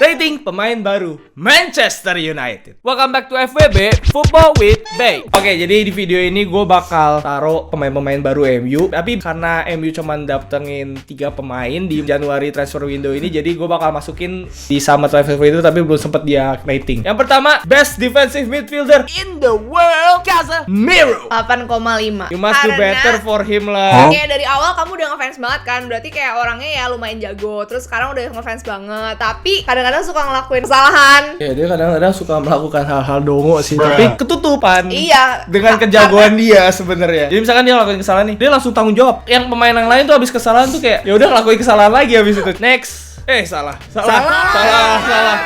Rating pemain baru Manchester United. Welcome back to FWB Football with Bay. Oke, jadi di video ini gue bakal taruh pemain-pemain baru MU. Tapi karena MU cuman datengin 3 pemain di Januari transfer window ini, jadi gue bakal masukin di summer transfer window tapi belum sempet dia rating. Yang pertama, best defensive midfielder in the world, Casemiro. 8,5. You must do better for him lah. Kayak dari awal kamu udah ngefans banget kan, berarti kayak orangnya ya lumayan jago. Terus sekarang udah ngefans banget, tapi kadang-kadang suka ngelakuin kesalahan. Ya dia kadang-kadang suka melakukan hal-hal dongo sih, tapi ketutupan. Iya. Dengan kejagoan dia sebenarnya. Jadi misalkan dia ngelakuin kesalahan nih, dia langsung tanggung jawab. Yang pemain yang lain tuh habis kesalahan tuh kayak ya udah ngelakuin kesalahan lagi habis itu. Next. Salah.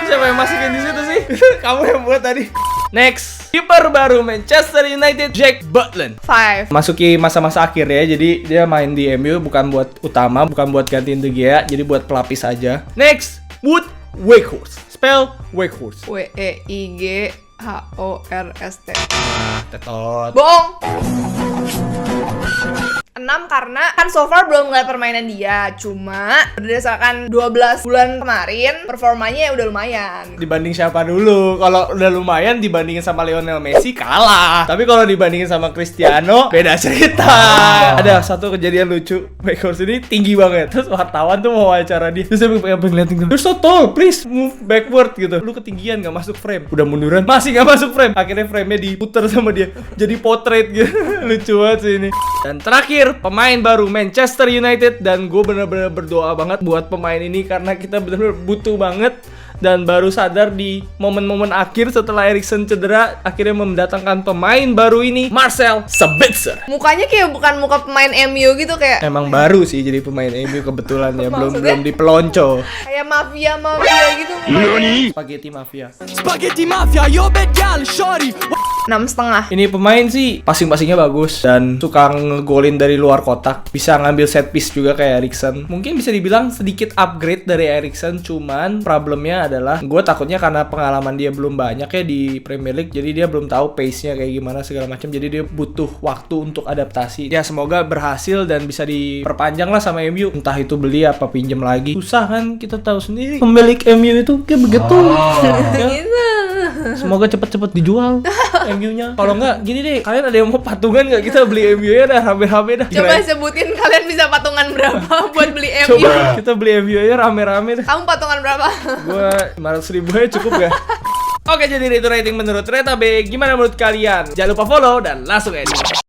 Siapa yang masukin di situ sih? Kamu yang buat tadi. Next, kiper baru Manchester United, Jack Butland. 5. Masuki masa-masa akhir ya, jadi dia main di MU bukan buat utama, bukan buat gantiin De Gea, jadi buat pelapis aja. Next, Wood Weghorst. Spell Weghorst. Weghorst. Tetot. Bohong. 6 karena kan so far belum ngeliat permainan dia. Cuma berdasarkan 12 bulan kemarin performanya ya udah lumayan. Dibanding siapa dulu? Kalau udah lumayan dibandingin sama Lionel Messi kalah. Tapi kalau dibandingin sama Cristiano beda cerita. Ada satu kejadian lucu. Weghorst ini tinggi banget. Terus wartawan tuh mau wawancara dia. Terus dia pengen ngeliatin gitu. You're so tall, please move backward gitu. Lu ketinggian gak masuk frame. Udah munduran masih gak masuk frame. Akhirnya frame-nya diputer sama dia. Jadi portrait gitu. Lucu banget sih ini. Dan terakhir, pemain baru Manchester United. Dan gue bener-bener berdoa banget buat pemain ini karena kita bener-bener butuh banget. Dan baru sadar di momen-momen akhir setelah Eriksen cedera, akhirnya mendatangkan pemain baru ini, Marcel Sabitzer. Mukanya kayak bukan muka pemain MU gitu, kayak Emang baru sih jadi pemain MU kebetulan ya, belum Maksudnya? dipelonco. kayak mafia gitu. Spaghetti Mafia, yo bad gal, shorty. 6,5. Ini pemain sih passing-passingnya bagus dan suka ngegolin dari luar kotak. Bisa ngambil set piece juga kayak Eriksen. Mungkin bisa dibilang sedikit upgrade dari Eriksen, cuman problemnya adalah gue takutnya karena pengalaman dia belum banyak ya di Premier League, jadi dia belum tahu pace-nya kayak gimana segala macam. Jadi dia butuh waktu untuk adaptasi. Ya semoga berhasil dan bisa diperpanjang lah sama MU. Entah itu beli apa pinjam lagi. Susah kan, kita tahu sendiri. Pemilik MU itu kayak begitu. Ya. Gitu. Semoga cepet-cepet dijual MU-nya. Kalau enggak, gini deh, kalian ada yang mau patungan nggak? Kita beli MU-nya dah rame-rame dah. Coba sebutin kalian bisa patungan berapa buat beli MU. Coba kita beli MU-nya rame-rame dah. Kamu patungan berapa? Gua 500.000 aja cukup gak? Oke, jadi itu rating menurut Reta B. Gimana menurut kalian? Jangan lupa follow dan langsung aja.